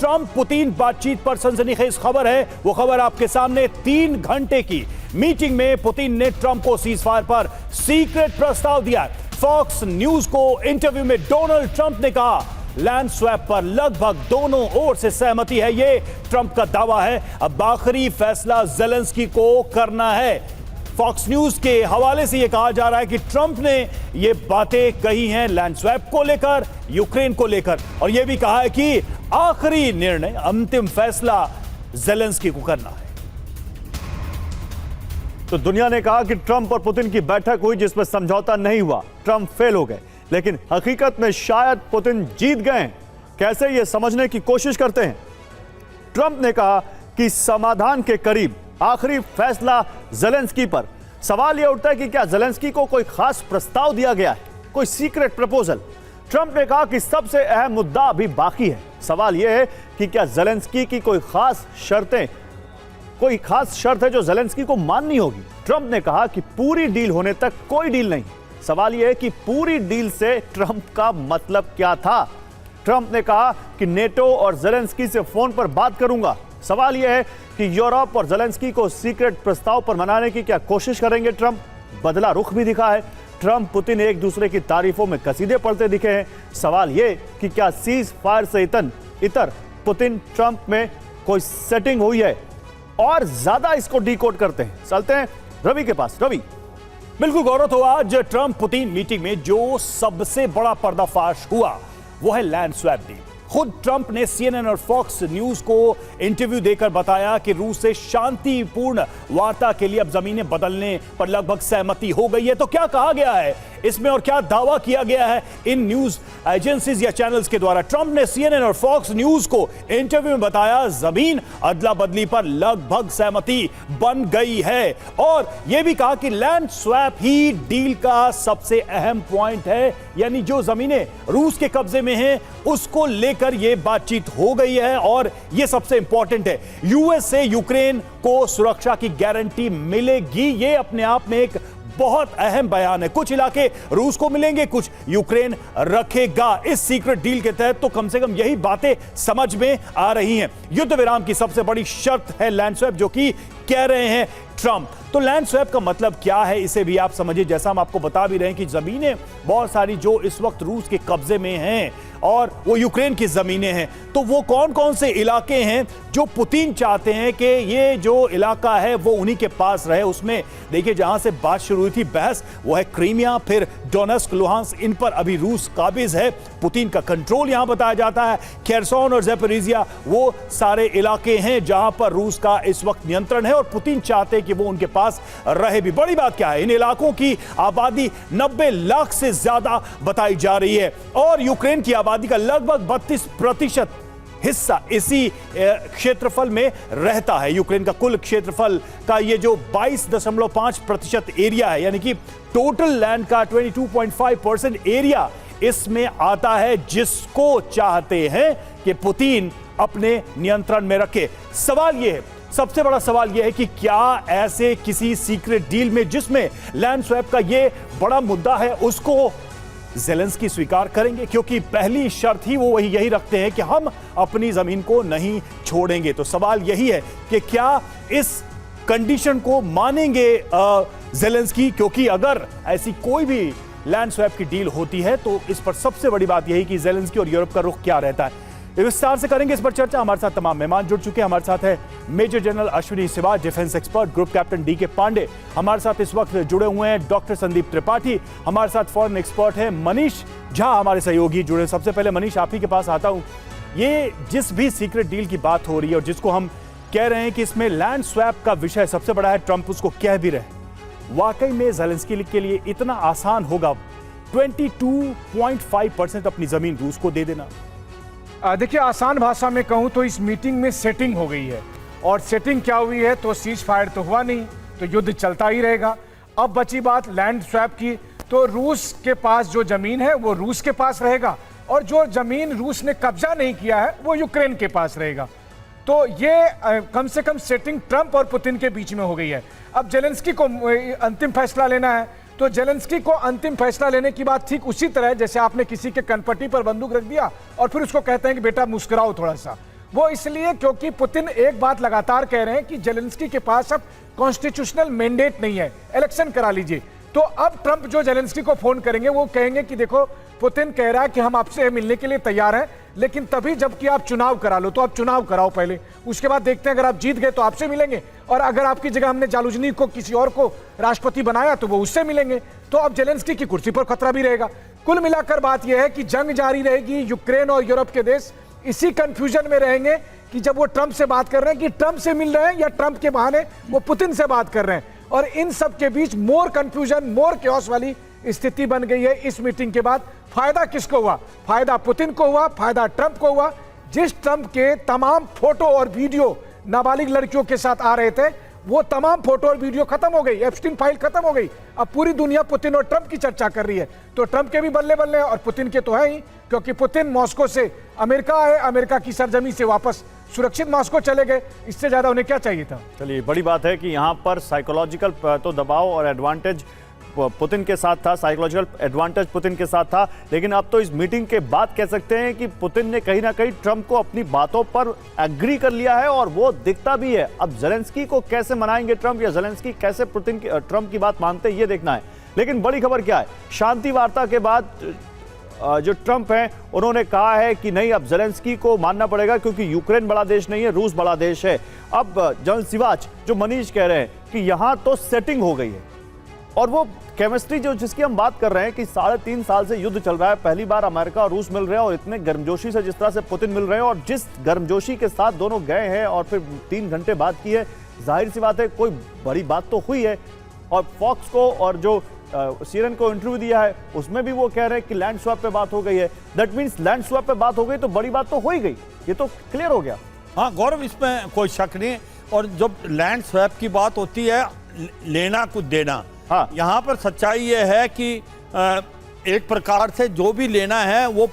Trump Putin बातचीत पर सनसनीखेज खबर है। वो खबर आपके सामने। 3 घंटे की मीटिंग में पुतिन ने ट्रंप को सीजफायर पर सीक्रेट प्रस्ताव दिया। फॉक्स न्यूज को इंटरव्यू में डोनाल्ड ट्रंप ने कहा लैंड स्वैप पर लगभग दोनों ओर से सहमति है। ये ट्रंप का दावा है। अब आखिरी फैसला ज़ेलेंस्की को करना है। फॉक्स न्यूज के हवाले से यह कहा जा रहा है कि ट्रंप ने ये बातें कही हैं लैंड स्वैप को लेकर, यूक्रेन को लेकर, और यह भी कहा है कि आखिरी निर्णय, अंतिम फैसला ज़ेलेंस्की को करना है। तो दुनिया ने कहा कि ट्रंप और पुतिन की बैठक हुई जिसमें समझौता नहीं हुआ, ट्रंप फेल हो गए, लेकिन हकीकत में शायद पुतिन जीत गए। कैसे, ये समझने की कोशिश करते हैं। ट्रंप ने कहा कि समाधान के करीब, आखिरी फैसला ज़ेलेंस्की पर। सवाल यह उठता है कि क्या ज़ेलेंस्की को कोई खास प्रस्ताव दिया गया है, कोई सीक्रेट प्रपोजल। ट्रंप ने कहा कि सबसे अहम मुद्दा अभी बाकी है। सवाल यह है कि क्या ज़ेलेंस्की की कोई खास शर्त है जो ज़ेलेंस्की को माननी होगी। ट्रंप ने कहा कि पूरी डील होने तक कोई डील नहीं। सवाल यह है कि पूरी डील से ट्रंप का मतलब क्या था। ट्रंप ने कहा कि नेटो और ज़ेलेंस्की से फोन पर बात करूंगा। सवाल यह है कि यूरोप और ज़ेलेंस्की को सीक्रेट प्रस्ताव पर मनाने की क्या कोशिश करेंगे ट्रंप। बदला रुख भी दिखा है। ट्रंप पुतिन एक दूसरे की तारीफों में कसीदे पढ़ते दिखे हैं। सवाल यह कि क्या सीज फायर से इतर पुतिन ट्रंप में कोई सेटिंग हुई है। और ज्यादा इसको डीकोड करते हैं। चलते हैं रवि के पास। रवि। बिल्कुल गौरव, तो आज ट्रंप पुतिन मीटिंग में जो सबसे बड़ा पर्दाफाश हुआ वो है लैंड स्वैप डील। खुद ट्रंप ने CNN और फॉक्स न्यूज को इंटरव्यू देकर बताया कि रूस से शांतिपूर्ण वार्ता के लिए अब जमीनें बदलने पर लगभग सहमति हो गई है। तो क्या कहा गया है इसमें और क्या दावा किया गया है इन न्यूज एजेंसीज या चैनल्स के द्वारा। ट्रंप ने CNN और फॉक्स न्यूज को इंटरव्यू में बताया जमीन अदला बदली पर लगभग सहमति बन गई है, और यह भी कहा कि लैंड स्वैप ही डील का सबसे अहम पॉइंट है, यानी जो जमीनें रूस के कब्जे में हैं उसको लेकर यह बातचीत हो गई है। और यह सबसे इंपॉर्टेंट है, यूएस से यूक्रेन को सुरक्षा की गारंटी मिलेगी। यह अपने आप में एक बहुत अहम बयान है। कुछ इलाके रूस को मिलेंगे, कुछ यूक्रेन रखेगा इस सीक्रेट डील के तहत। तो कम से कम यही बातें समझ में आ रही हैं। युद्ध विराम की सबसे बड़ी शर्त है लैंड स्वैप, जो कि कह रहे हैं ट्रंप। तो लैंड स्वैप का मतलब क्या है इसे भी आप समझिए। जैसा हम आपको बता भी रहे हैं कि जमीनें बहुत सारी जो इस वक्त रूस के कब्जे में हैं और वो यूक्रेन की जमीनें हैं, तो वो कौन कौन से इलाके हैं जो पुतिन चाहते हैं कि ये जो इलाका है वो उन्हीं के पास रहे। उसमें देखिए जहां से बात शुरू हुई थी बहस, वो है क्रीमिया, फिर डोनेट्स्क, लुहांस्क, इन पर अभी रूस काबिज है। पुतिन का कंट्रोल यहां बताया जाता है। खेरसोन और ज़ैपोरिज़िया वो सारे इलाके हैं जहां पर रूस का इस वक्त नियंत्रण है और पुतिन चाहते हैं कि वो उनके पास रहे भी। बड़ी बात क्या है, इन इलाकों की आबादी 90 लाख से ज्यादा बताई जा रही है और यूक्रेन की आबादी का लगभग 32% हिस्सा इसी क्षेत्रफल में रहता है। यूक्रेन का कुल क्षेत्रफल का ये जो 22.5% एरिया है, यानी कि टोटल लैंड का 22.5% एरिया इसमें आता है, जिसको चाहते हैं कि पुतिन अपने नियंत्रण में रखे। सवाल यह है, सबसे बड़ा सवाल यह है कि क्या ऐसे किसी सीक्रेट डील में जिसमें लैंड स्वैप का यह बड़ा मुद्दा है उसको ज़ेलेंस्की स्वीकार करेंगे, क्योंकि पहली शर्त ही वो यही रखते हैं कि हम अपनी जमीन को नहीं छोड़ेंगे। तो सवाल यही है कि क्या इस कंडीशन को मानेंगे ज़ेलेंस्की, क्योंकि अगर ऐसी कोई भी लैंड स्वैप की डील होती है तो इस पर सबसे बड़ी बात यही कि ज़ेलेंस्की और यूरोप का रुख क्या रहता है। विस्तार से करेंगे इस पर चर्चा। हमारे साथ तमाम मेहमान जुड़ चुके हैं। हमारे साथ है major general Ashwini Siva, defence expert, group captain DK Pandey. हमारे साथ इस वक्त जुड़े हुए हैं डॉक्टर संदीप त्रिपाठी। हमारे साथ फॉरेन एक्सपर्ट है मनीष झा, हमारे सहयोगी जुड़े। सबसे पहले मनीष, आप ही के पास आता हूं। ये जिस भी सीक्रेट डील की बात हो रही है और जिसको हम कह रहे हैं कि इसमें लैंड स्वैप का विषय सबसे बड़ा है, ट्रंप उसको कह भी रहे, वाकई में ज़ेलेंस्की के लिए इतना आसान होगा 22.5% अपनी जमीन रूस को दे देना? देखिए, आसान भाषा में कहूं तो इस मीटिंग में सेटिंग हो गई है, और सेटिंग क्या हुई है तो सीज फायर तो हुआ नहीं, तो युद्ध चलता ही रहेगा। अब बची बात लैंड स्वैप की, तो रूस के पास जो जमीन है वो रूस के पास रहेगा, और जो जमीन रूस ने कब्जा नहीं किया है वो यूक्रेन के पास रहेगा। तो ये कम से कम सेटिंग ट्रंप और पुतिन के बीच में हो गई है। अब ज़ेलेंस्की को अंतिम फैसला लेना है, तो ज़ेलेंस्की को अंतिम फैसला लेने की बात ठीक उसी तरह जैसे आपने किसी के कनपट्टी पर बंदूक रख दिया और फिर उसको कहते हैं कि बेटा मुस्कुराओ थोड़ा सा। वो इसलिए क्योंकि पुतिन एक बात लगातार कह रहे हैं कि जेलेंस्की के पास अब कॉन्स्टिट्यूशनल मैंडेट नहीं है, इलेक्शन करा लीजिए। तो अब ट्रंप जो जेलेंस्की को फोन करेंगे वो कहेंगे कि देखो पुतिन कह रहा है कि हम आपसे मिलने के लिए तैयार हैं, लेकिन तभी जबकि आप चुनाव करा लो। तो आप चुनाव कराओ पहले, उसके बाद देखते हैं, अगर आप जीत गए तो आपसे मिलेंगे, और अगर आपकी जगह हमने जालूजनी को किसी और को राष्ट्रपति बनाया तो वो उससे मिलेंगे। तो अब जेलेंस्की की कुर्सी पर खतरा भी रहेगा। कुल मिलाकर बात यह है कि जंग जारी रहेगी। यूक्रेन और यूरोप के देश इसी कंफ्यूजन में रहेंगे कि जब वो ट्रंप से बात कर रहे हैं कि ट्रंप से मिल रहे हैं या ट्रंप के बहाने वो पुतिन से बात कर रहे हैं। और इन सब के बीच मोर कंफ्यूजन, मोर क्योस वाली स्थिति बन गई है। इस मीटिंग के बाद फायदा किसको हुआ? फायदा पुतिन को हुआ, फायदा ट्रंप को हुआ। जिस ट्रंप के तमाम फोटो और वीडियो नाबालिग लड़कियों के साथ आ रहे थे, वो तमाम फोटो और वीडियो खत्म हो गई, एप्स्टीन फाइल खत्म हो गई। अब पूरी दुनिया पुतिन और ट्रंप की चर्चा कर रही है। तो ट्रंप के भी बल्ले बल्ले और पुतिन के तो है ही, क्योंकि पुतिन मॉस्को से अमेरिका आए, अमेरिका की सरजमी से वापस सुरक्षित मॉस्को चले गए। इससे ज्यादा उन्हें क्या चाहिए था? चलिए, बड़ी बात है कि यहाँ पर साइकोलॉजिकल तो दबाव और एडवांटेज पुतिन के साथ था, साइकोलॉजिकल एडवांटेज पुतिन के साथ था। लेकिन अब तो इस मीटिंग के बाद कह सकते हैं कि पुतिन ने कहीं ना कहीं ट्रंप को अपनी बातों पर एग्री कर लिया है, और वो दिखता भी है। अब जेलेंस्की को कैसे मनाएंगे ट्रंप, या जेलेंस्की कैसे ट्रंप की बात मानते हैं, ये देखना है। लेकिन बड़ी खबर क्या है, शांति वार्ता के बाद जो ट्रंप हैं उन्होंने कहा है कि नहीं, अब जेलेंस्की को मानना पड़ेगा, क्योंकि यूक्रेन बड़ा देश नहीं है, रूस बड़ा देश है। अब जनरल सिवाच जो मनीष कह रहे हैं कि यहां तो सेटिंग हो गई है, और वो केमिस्ट्री जो जिसकी हम बात कर रहे हैं कि 3.5 साल से युद्ध चल रहा है, पहली बार अमेरिका और रूस मिल रहे हैं, और इतने गर्मजोशी से जिस तरह से पुतिन मिल रहे हैं, और जिस गर्मजोशी के साथ दोनों गए हैं और फिर 3 घंटे बात की है, जाहिर सी बात है कोई बड़ी बात तो हुई है। और फॉक्स को और जो सीएनएन को इंटरव्यू दिया है उसमें भी वो कह रहे हैं कि लैंड स्वैप पे बात हो गई है। दैट मीन्स लैंड स्वैप पे बात हो गई तो बड़ी बात तो हो ही गई, ये तो क्लियर हो गया। हाँ गौरव, इसमें कोई शक नहीं। और जब लैंड स्वैप की बात होती है, लेना कुछ देना, हाँ, यहाँ पर सच्चाई ये है कि एक प्रकार से जो भी लेना है वो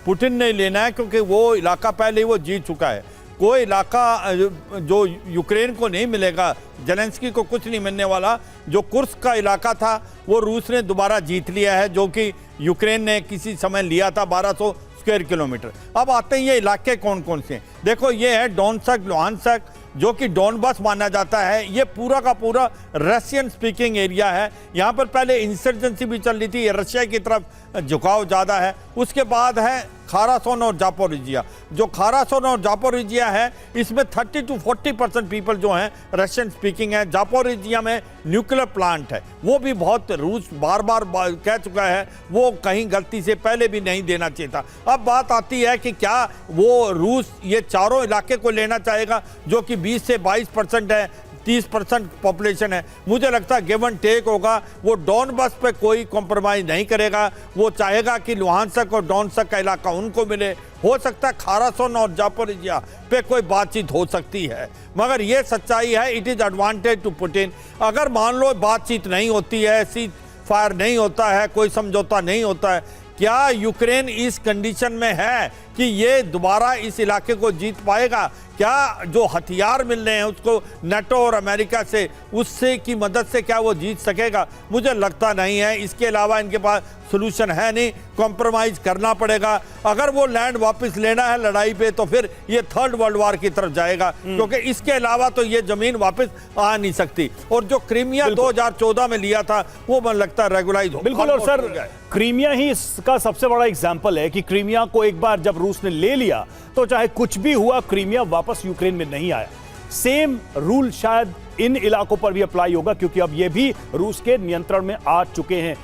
पुतिन ने लेना है, क्योंकि वो इलाका पहले ही वो जीत चुका है। कोई इलाका जो यूक्रेन को नहीं मिलेगा, जेलेंस्की को कुछ नहीं मिलने वाला। जो कुर्स्क का इलाका था वो रूस ने दोबारा जीत लिया है, जो कि यूक्रेन ने किसी समय लिया था 1200 स्क्वायर किलोमीटर। अब आते हैं ये इलाके कौन कौन से। देखो, ये है डोनेत्स्क, लुहांस्क, जो कि डोनबास माना जाता है। ये पूरा का पूरा रशियन स्पीकिंग एरिया है। यहाँ पर पहले इंसर्जेंसी भी चल रही थी, रशिया की तरफ झुकाव ज़्यादा है। उसके बाद है खारासन और जापोरिजिया। जो खारासन और जापोरिजिया है, इसमें 30 to 40% पीपल जो हैं रशियन स्पीकिंग है। जापोरिजिया में न्यूक्लियर प्लांट है, वो भी बहुत रूस बार बार कह चुका है, वो कहीं गलती से पहले भी नहीं देना चाहिए था। अब बात आती है कि क्या वो रूस ये चारों इलाके को लेना चाहेगा, जो कि 20 से 22% है, 30% पॉपुलेशन है। मुझे लगता है गिव एंड टेक होगा। वो डोनबास पे कोई कॉम्प्रोमाइज नहीं करेगा। वो चाहेगा कि लुहांस्क और डोनेत्स्क का इलाका उनको मिले। हो सकता है खारासन और जापोरिजिया पे कोई बातचीत हो सकती है, मगर ये सच्चाई है, it is advantage to Putin. अगर मान लो बातचीत नहीं होती है, सीज फायर नहीं होता है, कोई समझौता नहीं होता है, क्या यूक्रेन इस कंडीशन में है कि ये दोबारा इस इलाके को जीत पाएगा? क्या जो हथियार मिल रहे हैं उसको नाटो और अमेरिका से, उससे की मदद से क्या वो जीत सकेगा? मुझे लगता नहीं है। इसके अलावा इनके पास सोल्यूशन है नहीं, कॉम्प्रोमाइज करना पड़ेगा। अगर वो लैंड वापस लेना है लड़ाई पे, तो फिर ये 3rd वर्ल्ड वॉर की तरफ जाएगा, क्योंकि इसके अलावा तो ये जमीन वापस आ नहीं सकती। और जो क्रीमिया 2014 में लिया था, वो मुझे लगता है रेगुलाइज हो। बिल्कुल। और सर, क्रीमिया ही इसका सबसे बड़ा एग्जाम्पल है कि क्रीमिया को एक बार जब रूस ने ले लिया तो चाहे कुछ भी हुआ, क्रीमिया वापस यूक्रेन में नहीं आया। सेम रूल शायद इन इलाकों पर भी अप्लाई होगा, क्योंकि अब ये भी रूस के नियंत्रण में आ चुके हैं।